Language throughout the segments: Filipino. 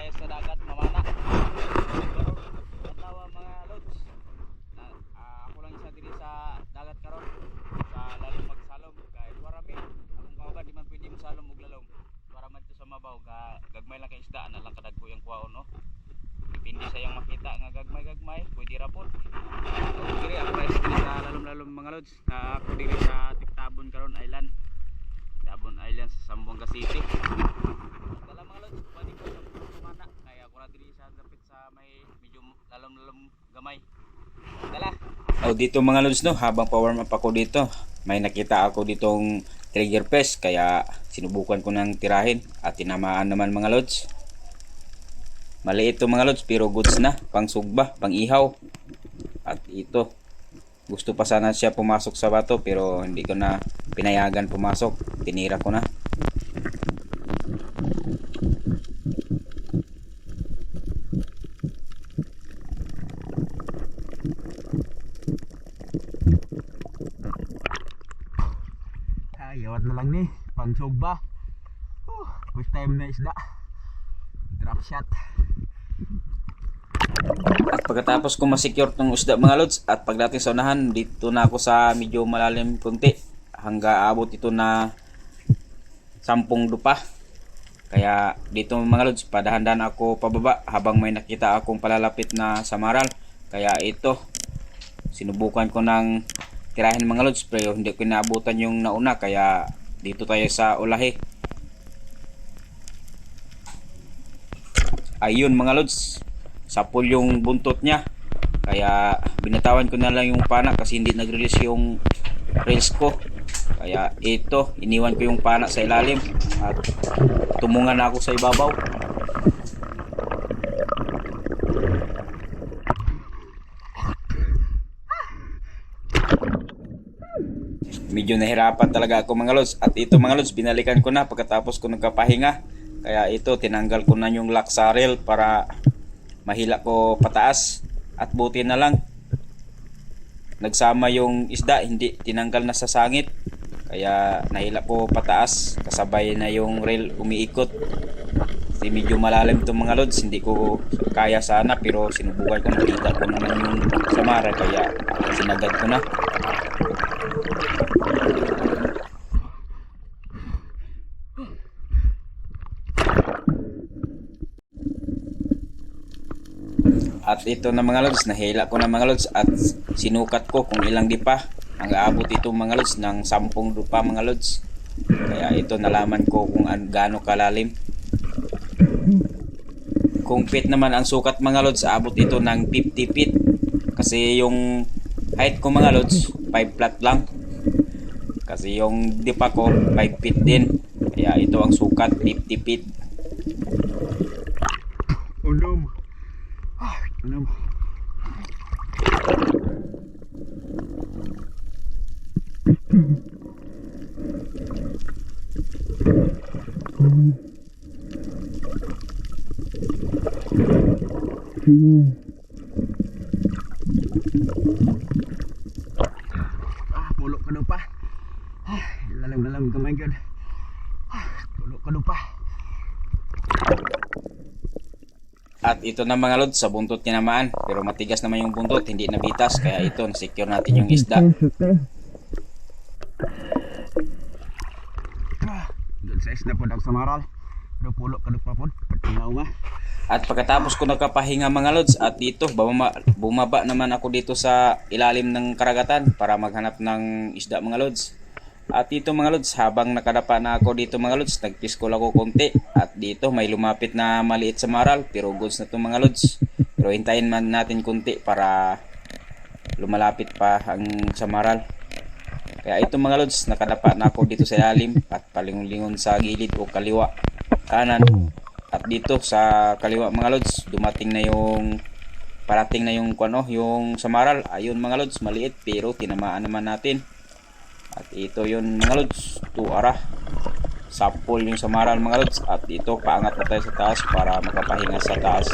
tayo sa dagat mamana. Katawa mga lods. Ako lang isa diri sa dagat karon. Sa lalong magsalom kay warami. Akong kauban di man pwede mosalom og lalong. Para man to sa mabaw gagmay lang kay isda ana lang kadagko yang kuwaon no. Depende sa iyang makita nga gagmay pwede ra pod. Diri ako guys sa lalom-lalom mga lods. Ako diri sa Tiktabon karon Island. Tabon Island sa Zamboanga City. Dala mga lods, pwede ko sa kumana. Kaya ako na diri sa dapit sa may medyo lalom-lalom gamay. Dala. Oh, dito mga lods no, habang pa-warm up ako dito, may nakita ako ditong trigger fish kaya sinubukan ko nang tirahin at tinamaan naman mga lods. Maliit to mga lods pero goods na, pang sugba, pang ihaw. At ito, gusto pa sana siya pumasok sa bato pero hindi ko na pinayagan pumasok. Tinira ko na. Yawat na lang ni, pang sugba. First time na isda. Drop shot. At pagkatapos ko ma-secure tong isda mga lods at pagdating sa unahan, dito na ako sa medyo malalim konti hanggang abot ito na 10 dupa. Kaya dito mga lods, padahan-dahan ako pababa habang may nakita akong palalapit na samaral. Kaya ito, sinubukan ko ng tirahin mga lods pero hindi ko naabutan yung nauna kaya dito tayo sa ulahi. Ayun mga lods, sapol yung buntot niya kaya binatawan ko na lang yung pana kasi hindi nag-release yung reels ko. Kaya ito, iniwan ko yung pana sa ilalim at tumungan na ako sa ibabaw. Medyo nahirapan talaga ako mga lods at ito mga lods, binalikan ko na pagkatapos ko nagkapahinga. Kaya ito, tinanggal ko na yung lock sa reel para mahila ko pataas at buti na lang nagsama yung isda, hindi tinanggal na sa sangit. Kaya nahila ko pataas kasabay na yung reel umiikot. Kasi medyo malalim itong mga lods, hindi ko kaya sana pero sinubukan ko, nakita ko naman yung samara kaya sinagad ko na. At ito na mga lods, nahila ko na mga lods at sinukat ko kung ilang dipa. Ang aabot ito mga lods ng 10 dipa mga lods. Kaya ito nalaman ko kung gaano kalalim. Kung feet naman ang sukat mga lods, aabot ito ng 50 feet. Kasi yung height ko mga lods, 5 flat lang. Kasi yung dipa ko, 5 feet din. Kaya ito ang sukat, 50 feet. Unom. Unom. Pulok ka daw pa. Lalam-lalam kamay god. Pulok ka daw pa. At ito na mga lods, sa buntot tinamaan pero matigas naman yung buntot, hindi nabitas. Kaya ito, nasecure natin yung isda. Good size na po ang samaral. Pero pulok ka daw pa po. Patinaw nga. At pagkatapos ko nagkapahinga mga lods at dito bumaba naman ako dito sa ilalim ng karagatan para maghanap ng isda mga lods. At dito mga lods, habang nakadapa na ako dito mga lods, nagpiskol ako konti. At dito may lumapit na maliit sa maral pero goods na to mga lods. Pero hintayin man natin konti para lumalapit pa ang samaral. Kaya ito mga lods, nakadapa na ako dito sa ilalim at palingon-lingon sa gilid o kaliwa kanan. At dito sa kaliwa mga lods, dumating na yung parating na yung yung samaral. Ayun mga lods, maliit pero tinamaan naman natin. At ito yun mga lods, tuara. Sapol yung samaral mga lods. At ito, paangat na tayo sa taas para makapahinga sa taas.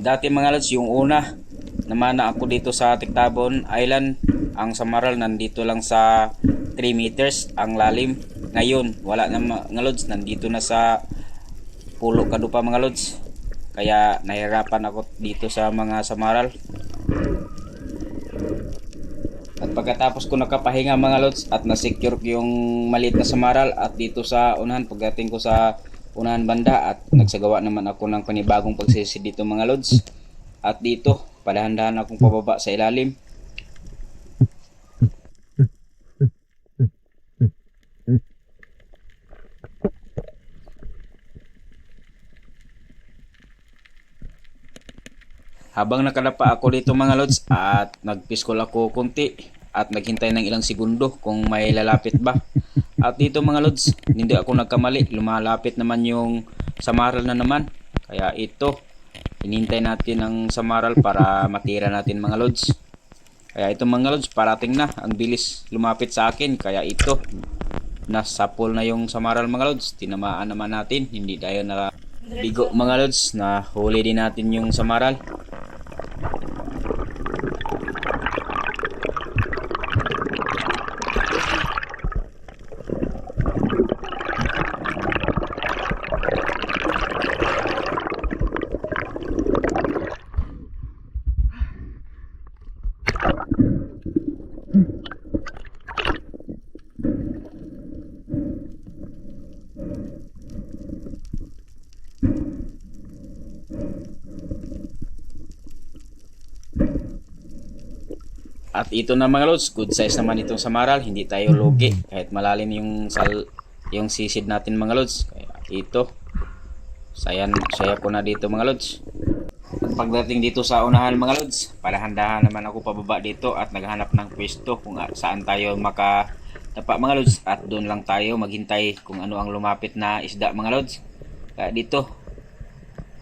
dati mga lods, yung una naman na ako dito sa Tiktabon Island, ang Samaral nandito lang sa 3 meters ang lalim. Ngayon wala na mga lods, nandito na sa pulo kadupa mga lods. Kaya nahirapan ako dito sa mga Samaral. At pagkatapos ko nakapahinga mga lods at na-secure ko yung maliit na Samaral at dito sa unahan, pagdating ko sa unahan banda at nagsagawa naman ako ng panibagong pagsisid dito mga lods. At dito padahan-dahan akong pababa sa ilalim. Habang nakadapa ako dito mga lods at nagpiskol ako kunti at naghintay ng ilang segundo kung may lalapit ba. At dito mga lods, hindi ako nagkamali, lumalapit naman yung Samaral na naman. Kaya ito, hinintay natin ang Samaral para matira natin mga lods. Kaya ito mga lods, parating na, ang bilis lumapit sa akin. Kaya ito, nasapol na yung Samaral mga lods, tinamaan naman natin, hindi tayo na bigo mga lods, na huli din natin yung Samaral. At ito na mga lods, good size naman itong Samaral, hindi tayo lugi kahit malalim yung sisid natin mga lods. Kaya ito, saya ko na dito mga lods. At pagdating dito sa unahan mga lods, padahan-dahan naman ako pababa dito at naghahanap ng pwesto kung saan tayo makatapa mga lods, at doon lang tayo maghintay kung ano ang lumapit na isda mga lods. Kaya dito,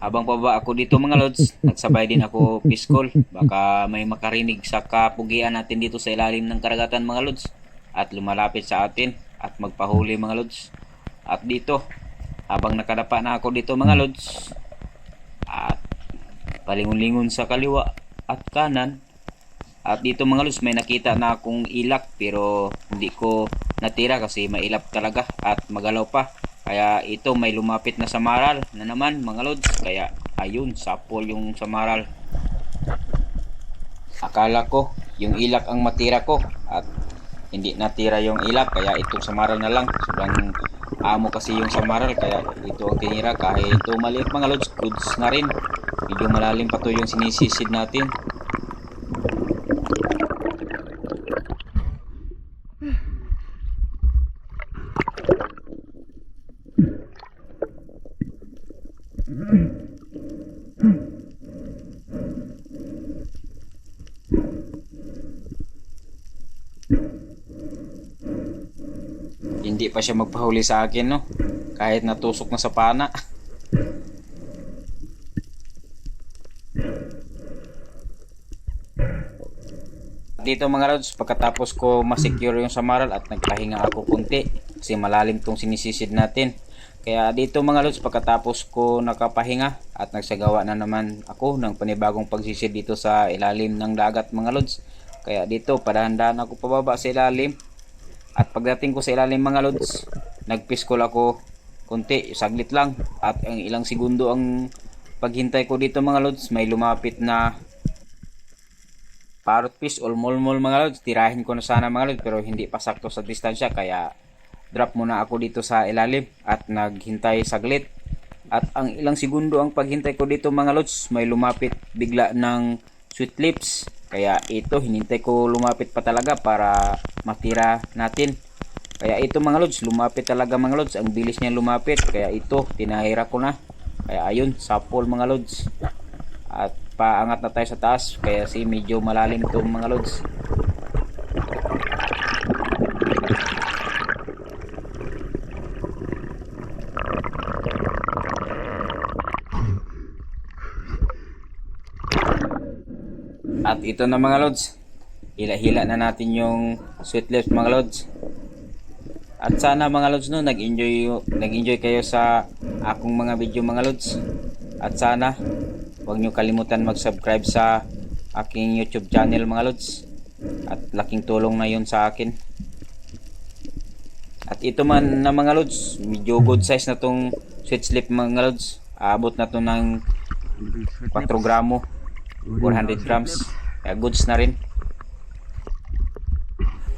habang pababa ako dito mga lods, nagsabay din ako piskol. Baka may makarinig sa kapugian natin dito sa ilalim ng karagatan mga lods at lumalapit sa atin at magpahuli mga lods. At dito, habang nakadapa na ako dito mga lods at palingon-lingon sa kaliwa at kanan, at dito mga lods may nakita na akong ilak pero hindi ko natira kasi mailap talaga at magalaw pa. Kaya ito, may lumapit na Samaral na naman mga lods. Kaya ayun, sapol yung Samaral. Akala ko yung ilak ang matira ko at hindi natira yung ilak, kaya itong Samaral na lang. Sobrang amo kasi yung Samaral, kaya ito ang tinira. Kahit ito maliit mga lods, goods na rin. Medyo malalim pa to yung sinisisid natin. Hindi pa siya magpahuli sa akin, no? Kahit natusok na sa pana. Dito mga lods, pagkatapos ko masecure yung Samaral at nagpahinga ako kunti kasi malalim tong sinisisid natin. Kaya dito mga lods, pagkatapos ko nakapahinga at nagsagawa na naman ako ng panibagong pagsisid dito sa ilalim ng dagat mga lods. Kaya dito, padahan-dahan ako pababa sa ilalim. At pagdating ko sa ilalim mga lods, nagpiskol ako kunti, saglit lang. At ang ilang segundo ang paghintay ko dito mga lods, may lumapit na parrot fish o mulmul mga lods. Tirahin ko na sana mga lods pero hindi pa sakto sa distansya, kaya drop muna ako dito sa ilalim at naghintay saglit. At ang ilang segundo ang paghintay ko dito mga lods, may lumapit bigla ng sweet lips. Kaya ito, hinintay ko lumapit pa talaga para matira natin. Kaya ito mga lods, lumapit talaga mga lods. Ang bilis niya lumapit. Kaya ito, tinahira ko na. Kaya ayun, sapol mga lods. At paangat na tayo sa taas. Kaya medyo malalim itong mga lods. At ito na mga lods, hila-hila na natin yung sweet lips mga lods. At sana mga lods no, nag-enjoy kayo sa akong mga video mga lods. At sana huwag nyo kalimutan mag-subscribe sa aking YouTube channel mga lods. At laking tulong na yun sa akin. At ito man na mga lods, medyo good size na tong sweet slip mga lods. Aabot na to ng 4 gramo, 400 grams. Kaya goods na rin.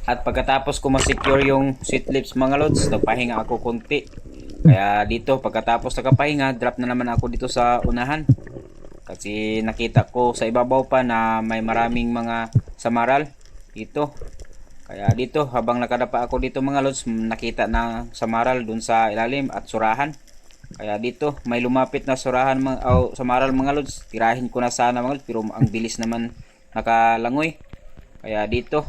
At pagkatapos ko ma-secure yung sweet lips mga lods, nagpahinga ako konti. Kaya dito pagkatapos nakapahinga, drop na naman ako dito sa unahan. Kasi nakita ko sa ibabaw pa na may maraming mga samaral dito. Kaya dito habang nakadapa ako dito mga lods, nakita na samaral dun sa ilalim at surahan. Kaya dito may lumapit na surahan samaral mga lods. Tirahin ko na sana mga lods, pero ang bilis naman nakalangoy. Kaya dito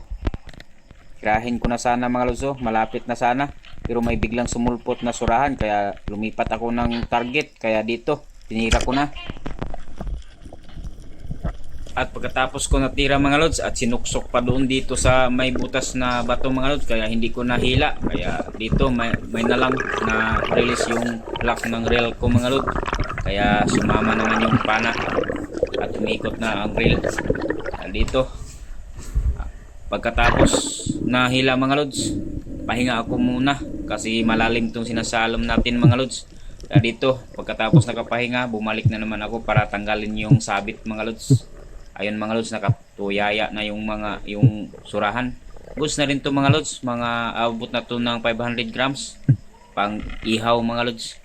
tirahin ko na sana mga lods, malapit na sana. Pero may biglang sumulpot na surahan, kaya lumipat ako ng target. Kaya dito tinira ko na. At pagkatapos ko natira mga lods at sinuksok pa doon dito sa may butas na bato mga lods, kaya hindi ko nahila. Kaya dito may na lang na release yung lock ng reel ko mga lods. Kaya sumama naman yung pana at umikot na ang reel. At dito pagkatapos nahila mga lods, pahinga ako muna kasi malalim tong sinasalom natin mga lods. Kaya dito pagkatapos nakapahinga, bumalik na naman ako para tanggalin yung sabit mga lods. Ayun mga lods, nakatuyaya na yung surahan. Goods na rin to mga lods, mga abot na to ng 500 grams pang ihaw mga lods.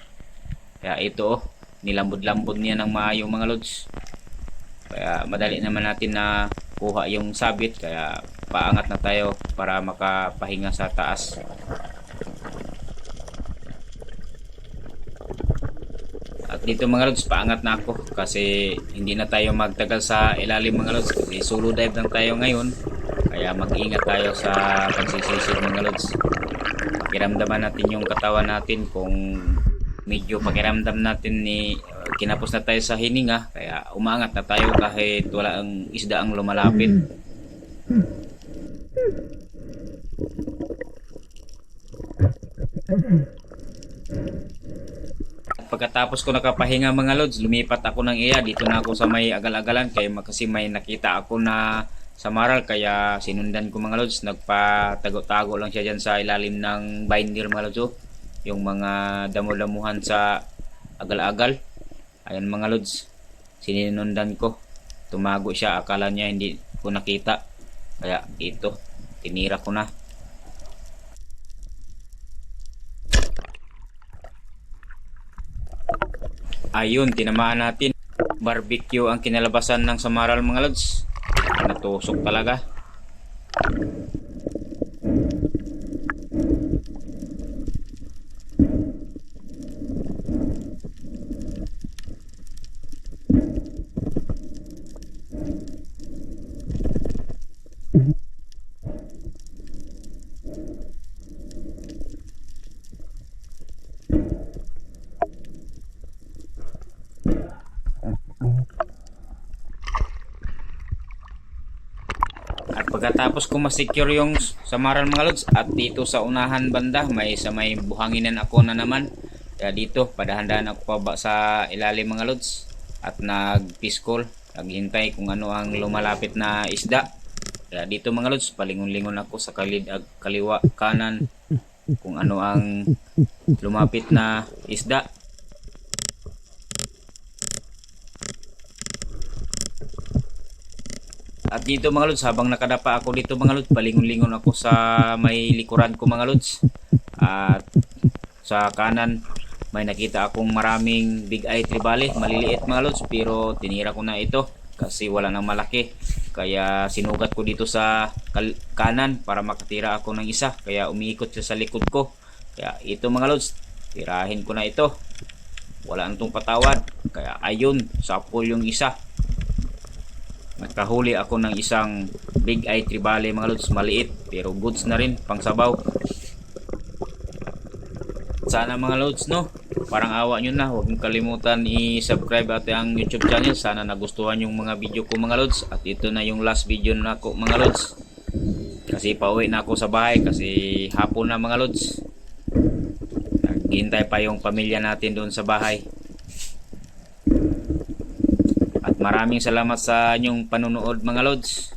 Kaya ito nilambod-lambod niya ng maayo mga lods. Kaya madali naman natin na kuha yung sabit, kaya paangat na tayo para makapahinga sa taas. At dito mga lods, paangat na ako kasi hindi na tayo magtagal sa ilalim mga lods, kasi solo dive lang tayo ngayon. Kaya mag-ingat tayo sa pagsisisid mga lods. Pakiramdaman natin yung katawan natin, kung medyo pakiramdam natin ni kinapos na tayo sa hininga, kaya umangat na tayo kahit wala ang isda ang lumalapit. Pagkatapos ko nakapahinga mga lods, lumipat ako ng iya. Dito na ako sa may agal-agalan kasi may nakita ako na samaral, kaya sinundan ko mga lods. Nagpatago-tago lang siya dyan sa ilalim ng binder mga lods. Yung mga damo-damuhan sa agal-agal. Ayan mga lods, sinundan ko. Tumago siya, akala niya hindi ko nakita. Kaya ito, tinira ko na. Ayun, tinamaan natin. Barbecue ang kinalabasan ng samaral mga lods. Natusok talaga. At pagkatapos ko ma-secure yung samaral mga lods, at dito sa unahan banda may buhanginan ako na naman. Kaya dito padahan-dahan ako pa ba sa ilalim mga lods at nag-piscol, naghintay kung ano ang lumalapit na isda. Kaya dito mga lods, palingon-lingon ako sa kaliwa kanan kung ano ang lumapit na isda. At dito mga lods, habang nakadapa ako dito mga lods, palingon-lingon ako sa may likuran ko mga lods. At sa kanan may nakita akong maraming big eye tribale, maliliit mga lods, pero tinira ko na ito kasi wala nang malaki. Kaya sinugat ko dito sa kanan para makatira ako ng isa, kaya umiikot siya sa likod ko. Kaya ito mga lods, tirahin ko na ito, wala nang tong patawad. Kaya ayun, sapol yung isa. Nakahuli ako ng isang big eye tribale mga lods, maliit pero goods na rin, pang sabaw. Sana mga lods, no, parang awa nyo na, huwag nyo kalimutan i-subscribe at ang YouTube channel. Sana nagustuhan yung mga video ko mga lods. At ito na yung last video na ako mga lods, kasi pauwi na ako sa bahay kasi hapon na mga lods. Naghihintay pa yung pamilya natin doon sa bahay. Maraming salamat sa inyong panunood mga lods.